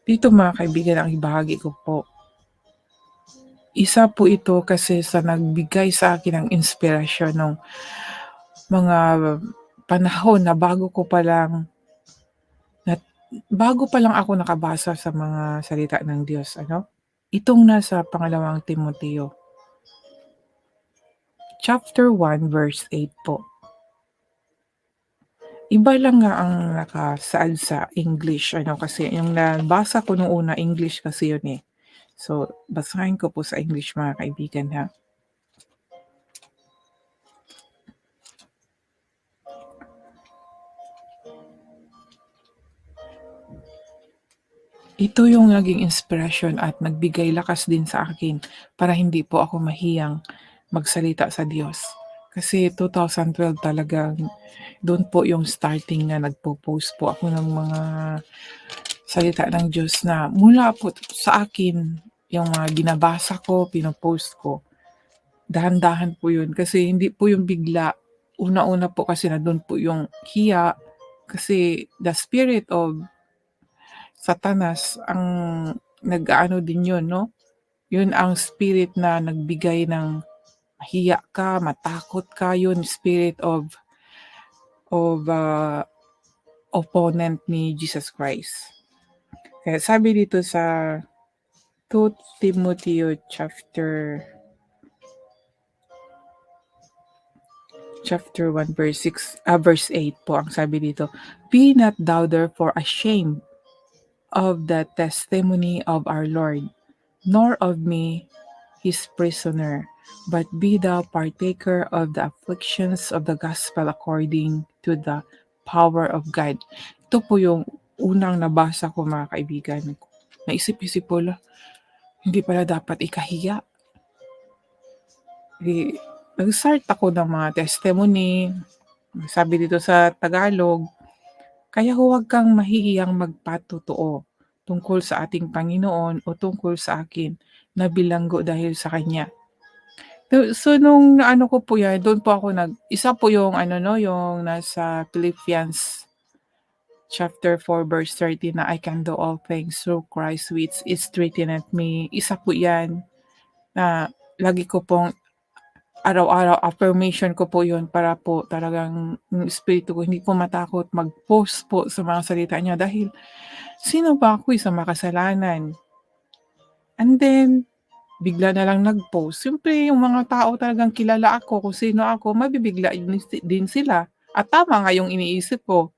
Dito mga kaibigan, ang ibahagi ko po, isa po ito kasi sa nagbigay sa akin ng inspirasyon nung mga panahon na na bago pa lang ako nakabasa sa mga salita ng Diyos, ano? Itong nasa pangalawang Timoteo, chapter 1, verse 8 po. Iba lang nga ang nakasaad sa English, ano, kasi yung nabasa ko nung una, English kasi yun eh. So, basahin ko po sa English mga kaibigan ha. Ito yung naging inspirasyon at nagbigay lakas din sa akin para hindi po ako mahiyang magsalita sa Diyos. Kasi 2012 talagang doon po yung starting na nagpo-post po ako ng mga salita ng Diyos na mula po sa akin, yung mga ginabasa ko, pinopost ko. Dahan-dahan po yun kasi hindi po yung bigla. Una-una po kasi na doon po yung hiya kasi the spirit of Satanas ang nag-aano din yun 'no, yun ang spirit na nagbigay ng mahiya ka, matakot ka, yun spirit of opponent ni Jesus Christ. Kaya sabi dito sa 2 Timothy chapter 1 verse 8 po ang sabi dito, "Be not thou therefore ashamed of the testimony of our Lord, nor of me his prisoner, but be thou partaker of the afflictions of the gospel according to the power of God." Ito po yung unang nabasa ko mga kaibigan. Naisip-isip ko, "Hala, hindi pala dapat ikahiya." Di, nag-start ako ng mga testimony, sabi dito sa Tagalog, "Kaya huwag kang mahihiyang magpatotoo tungkol sa ating Panginoon o tungkol sa akin na bilanggo dahil sa Kanya." So nung naano ko po 'yan, do'n po ako isa po yung ano 'no, yung nasa Philippians chapter 4 verse 13 na, "I can do all things through Christ which is strengtheneth me." Isa po 'yan na lagi ko pong araw-araw affirmation ko po 'yun para po talagang yung espiritu ko hindi po matakot mag-post po sa mga salita niya dahil sino ba ako, isang makasalanan. And then bigla na lang nag-post, siyempre yung mga tao talagang kilala ako, kung sino ako, mabibigla din sila. At tama nga yung iniisip ko,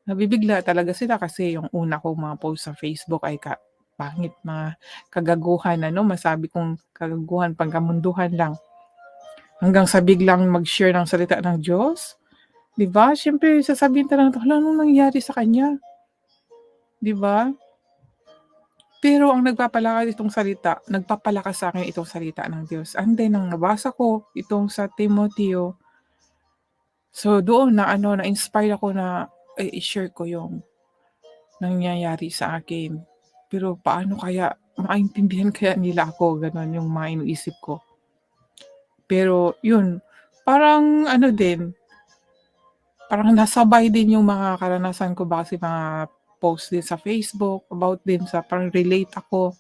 nabibigla talaga sila kasi yung una kong mga post sa Facebook ay pangit, mga kagaguhan ano, masabi kong kagaguhan, pangkamunduhan lang. Hanggang sa biglang mag-share ng salita ng Diyos, 'di ba? Siyempre sasabihin talaga, "Hala, anong nangyari sa kanya?" 'Di ba? Pero ang nagpapalakas sa'kin itong salita ng Diyos. And then nang nabasa ko itong sa Timoteo, so doon na ano, na-inspire ako na, i-share ko yung nangyayari sa akin. Pero paano kaya maintindihan kaya nila ako, gano'n yung mga iniisip ko. Pero yun, parang ano din, parang nasabay din yung mga karanasan ko base mga post din sa Facebook about din sa parang relate ako.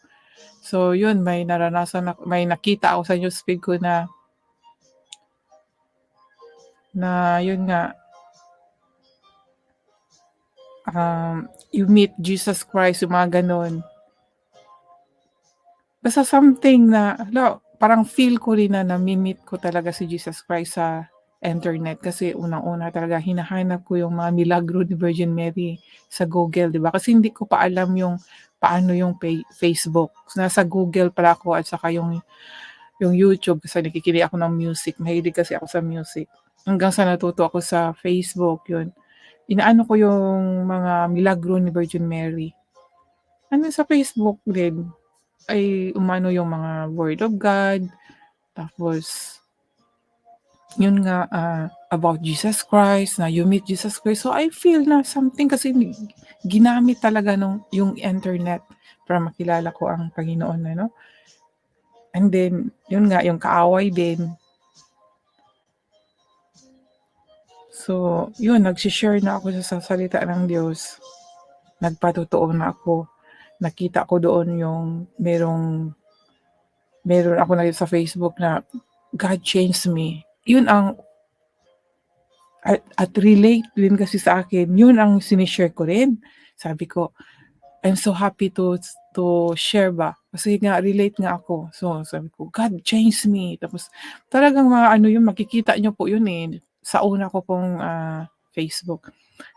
So yun, may nakita ako sa newsfeed ko na yun nga, you meet Jesus Christ, yung mga gano'n. Basta something na hala, parang feel ko rin na nami-meet ko talaga si Jesus Christ sa internet kasi unang-una talaga hinahanap ko yung mga milagro ni Virgin Mary sa Google, 'di ba? Kasi hindi ko pa alam yung paano yung Facebook. Nasa Google pala ako at saka yung YouTube kasi nakikinig ako ng music, mahilig kasi ako sa music. Hanggang sa natuto ako sa Facebook, yun. Inaano ko yung mga milagro ni Virgin Mary. Ano sa Facebook din ay umano yung mga word of God, tapos yun nga, about Jesus Christ, na you meet Jesus Christ. So I feel na something kasi ginamit talaga yung internet para makilala ko ang Panginoon ano. And then yun nga, yung kaaway din. So, yun nagse-share na ako sa salita ng Diyos, nagpatotoo na ako. nakita ko doon yung meron ako nakita sa Facebook na God changed me. Yun ang at relate din kasi sa akin, yun ang sinishare ko rin. Sabi ko, I'm so happy to share ba, kasi nga relate nga ako. So, sabi ko, "God changed me." Tapos talagang ano yun, makikita niyo po yun, eh, sa una ko pong, Facebook.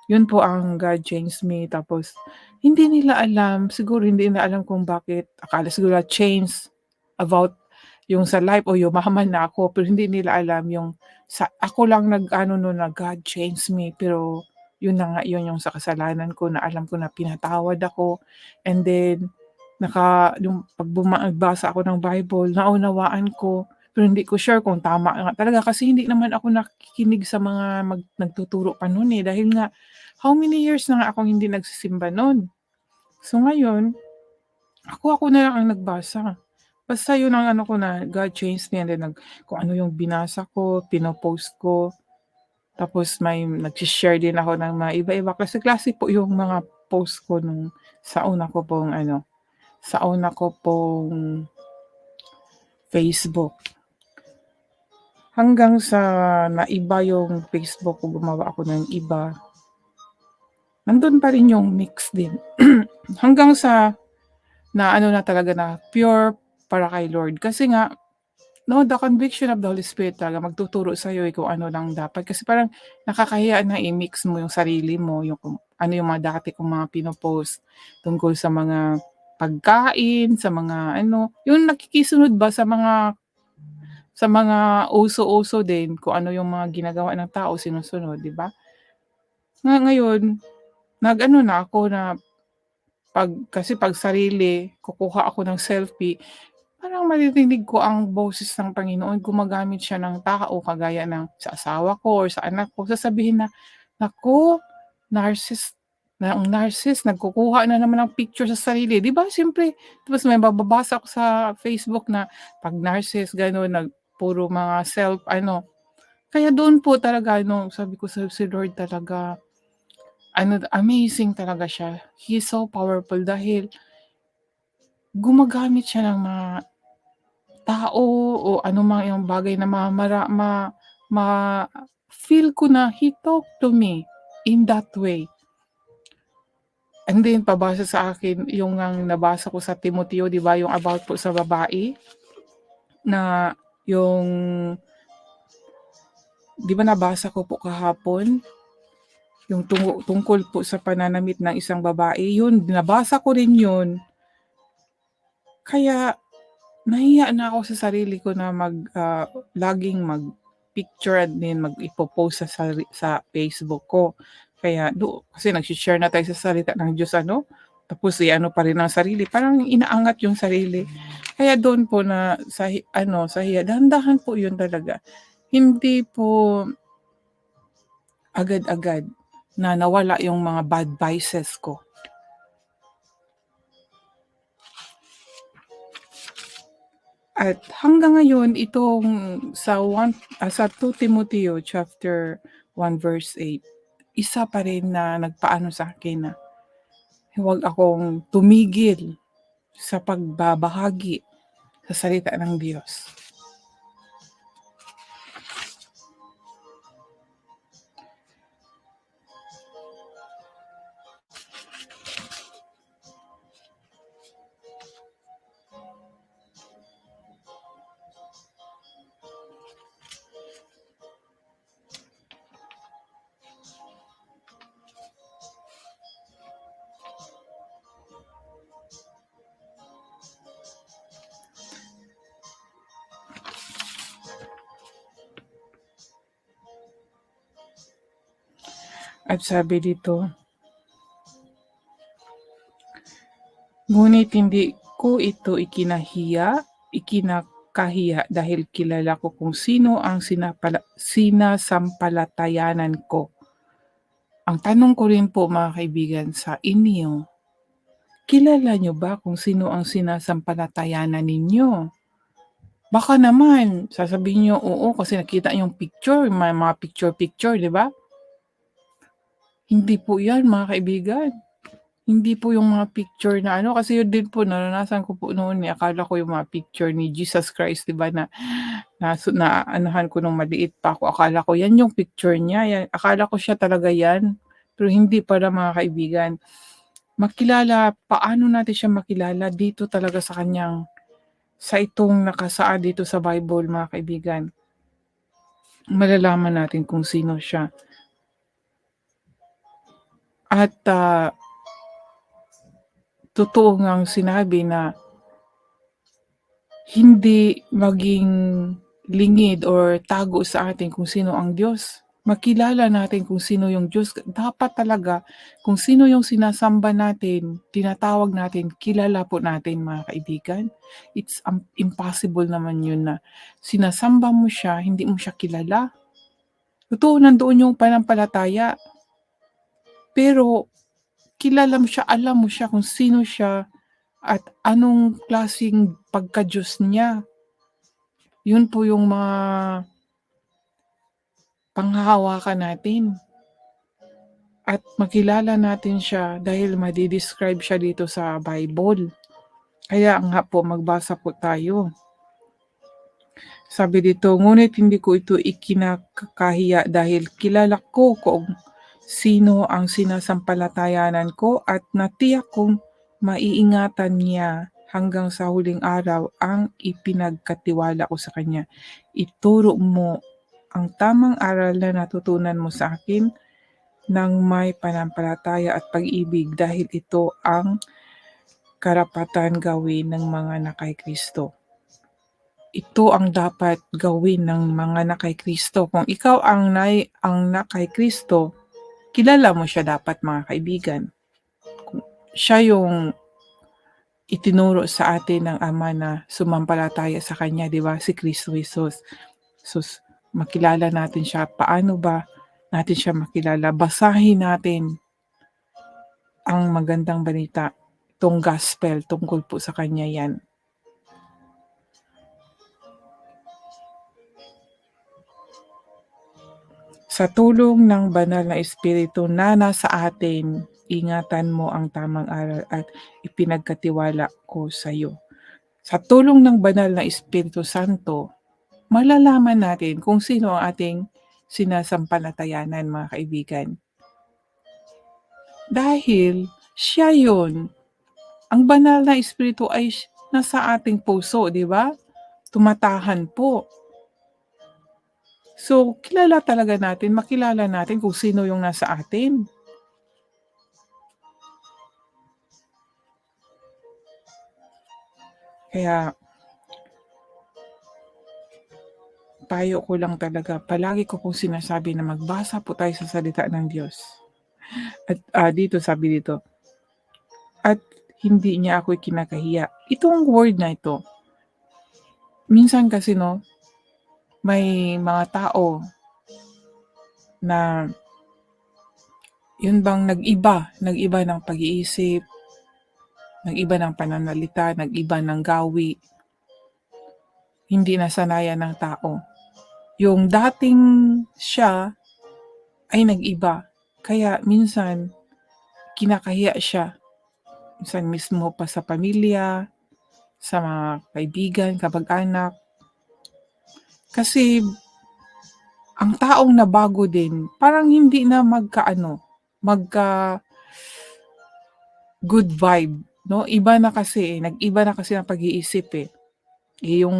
Yun po ang God changed me. Tapos hindi nila alam, siguro hindi nila alam kung bakit, akala siguro change about yung sa life o yumaman na ako, pero hindi nila alam yung ako lang nag-ano nun na God changed me, pero yun na nga yun yung sa kasalanan ko na alam ko na pinatawad ako, and then yung 'pag nagbasa ako ng Bible naunawaan ko, pero hindi ko sure kung tama nga talaga kasi hindi naman ako nakikinig sa mga nagtuturo pa nun, eh, dahil nga how many years na nga akong hindi nagsisimba nun. So ngayon, ako na lang ang nagbasa. Basta yun ang ano ko na God changed me, and then kung ano yung binasa ko, pino-post ko. Tapos may nagse-share din ako ng mga iba-iba, klase-klase po yung mga post ko nung sa una ko pong ano, sa una ko pong Facebook. Hanggang sa naiba yung Facebook ko, gumawa ako ng iba. Nandun pa rin yung mix din. Hanggang sa na ano na talaga na pure para kay Lord. Kasi nga, no, the conviction of the Holy Spirit talaga magtuturo sa'yo, kung ano lang dapat. Kasi parang nakakahiya na i-mix mo yung sarili mo, yung kung ano yung mga dati kong mga pino-post tungkol sa mga pagkain, sa mga ano, yung nakikisunod ba sa mga uso-uso din, kung ano yung mga ginagawa ng tao sinusunod, 'di ba? Ngayon, nag-ano na ako na kasi 'pag sarili, kukuha ako ng selfie, parang maririnig ko ang boses ng Panginoon, gumagamit siya ng tao kagaya ng sa asawa ko or sa anak ko, sasabihin na, "Naku, narcissist ang narcissist nagkukuha na naman ng picture sa sarili." 'Di ba siyempre, tapos may mababasa ko sa Facebook na 'pag narcissist gano'n, puro mga self ano. Kaya doon po talaga ano, sabi ko si Lord talaga, ano, amazing talaga siya. He is so powerful dahil gumagamit siya ng mga tao o anumang yung bagay na ma-feel ko na He talked to me in that way. And then pabasa sa akin yung ngang nabasa ko sa Timoteo, 'di ba, yung about po sa babae na yung 'di ba nabasa ko po kahapon, yung tungkol po sa pananamit ng isang babae, yun nabasa ko rin yun. Kaya nahiya na ako sa sarili ko na laging mag-picture and then ipo-post sa Facebook ko. Kaya kasi nagse-share na tayo sa salita ng Diyos ano, tapos ano pa rin ang sarili, parang inaangat yung sarili. Kaya doon po na sa hiya, dahan-dahan po yun talaga. Hindi po agad-agad na nawala yung mga bad vices ko. At hanggang ngayon itong sa 2 Timoteo chapter 1 verse 8, isa pa rin na nagpaano sa akin na huwag akong tumigil sa pagbabahagi sa salita ng Diyos. At sabi dito, ngunit hindi ko ito ikinakahiya dahil kilala ko kung sino ang sinasampalatayanan ko. Ang tanong ko rin po mga kaibigan sa inyo, kilala nyo ba kung sino ang sinasampalatayanan ninyo? Baka naman sasabihin niyo, oo kasi nakita yung picture, may mga picture, 'di ba? Hindi po 'yan mga kaibigan. Hindi po yung mga picture na ano, kasi yun din po naranasan ko po noon, akala ko yung mga picture ni Jesus Christ 'di ba na naanuhan ko nung maliit pa ako, akala ko yan yung picture niya, akala ko siya talaga yan, pero hindi pala mga kaibigan. Paano natin siya makilala dito talaga sa itong nakasaad dito sa Bible mga kaibigan. Malalaman natin kung sino siya at, totoo ngang sinabi na hindi maging lingid or tago sa atin kung sino ang Diyos. Makilala natin kung sino yung Diyos. Dapat talaga kung sino yung sinasamba natin, tinatawag natin, kilala po natin mga kaibigan. It's impossible naman yun na sinasamba mo siya, hindi mo siya kilala. Totoo, nandoon yung pananampalataya. Pero kilala mo siya, alam mo siya kung sino siya at anong klaseng pagka-Diyos niya. Yun po yung mga panghahawakan natin at makilala natin siya dahil made-describe siya dito sa Bible. Kaya nga po magbasa po tayo. Sabi dito, ngunit hindi ko ito ikinakahiya dahil kilala ko kung sino ang sinasampalatayanan ko at natiyak kong maiingatan niya hanggang sa huling araw ang ipinagkatiwala ko sa kanya. Ituro mo ang tamang aral na natutunan mo sa akin ng may pananampalataya at pag-ibig dahil ito ang karapatan gawin ng mga anak kay Kristo. Ito ang dapat gawin ng mga anak kay Kristo. Kung ikaw ang anak kay Kristo, kilala mo siya dapat mga kaibigan. Siya yung itinuro sa atin ng Ama na sumampalataya sa Kanya, di ba? Si Kristo Jesus. Makilala natin siya. Paano ba natin siya makilala? Basahin natin ang magandang balita, itong gospel tungkol po sa Kanya yan. Sa tulong ng banal na Espiritu na nasa atin, ingatan mo ang tamang aral at ipinagkatiwala ko sa iyo. Sa tulong ng banal na Espiritu Santo, malalaman natin kung sino ang ating sinasampalatayanan mga kaibigan. Dahil siya yun, ang banal na Espiritu ay nasa ating puso, di ba? Tumatahan po. So, makilala natin kung sino yung nasa atin. Kaya, payo ko lang talaga, palagi ko pong sinasabi na magbasa po tayo sa salita ng Diyos. At dito sabi dito, at hindi niya ako kinakahiya. Itong word na ito, minsan kasi may mga tao na yun bang nag-iba ng pag-iisip, nag-iba ng pananalita, nag-iba ng gawi, hindi nasanayan ng tao. Yung dating siya ay nag-iba. Kaya minsan kinakahiya siya. Minsan mismo pa sa pamilya, sa mga kaibigan, kamag-anak. Kasi ang taong nabago din, parang hindi na magka good vibe, no? Nag-iba na kasi ang pag-iisip eh. Yung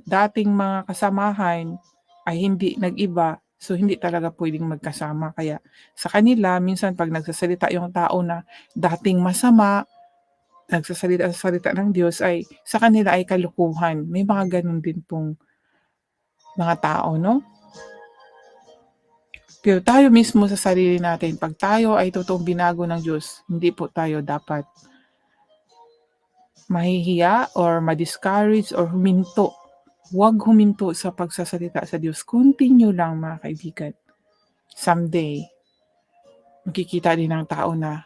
dating mga kasamahan ay hindi nag-iba, so hindi talaga pwedeng magkasama. Kaya sa kanila, minsan 'pag nagsasalita yung tao na dating masama, nagsasalita sa salita ng Diyos ay sa kanila ay kalukuhan. May mga gano'n din pong mga tao, 'no? Pero tayo mismo sa sarili natin, 'pag tayo ay totoong binago ng Diyos, hindi po tayo dapat mahihiya or ma-discourage or huminto. Huwag huminto sa pagsasalita sa Diyos. Continue lang mga kaibigan. Someday, makikita din ng tao na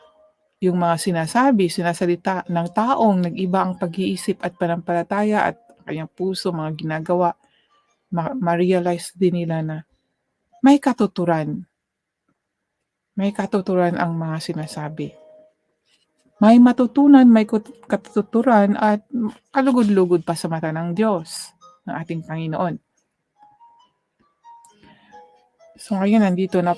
yung mga sinasalita ng taong nag-iba ang pag-iisip at pananampalataya at kanyang puso, mga ginagawa, ma-realize din nila na may katuturan. May katuturan ang mga sinasabi. may matutunan, may katuturan at kalugod-lugod pa sa mata ng Diyos, ng ating Panginoon. So ngayon nandito na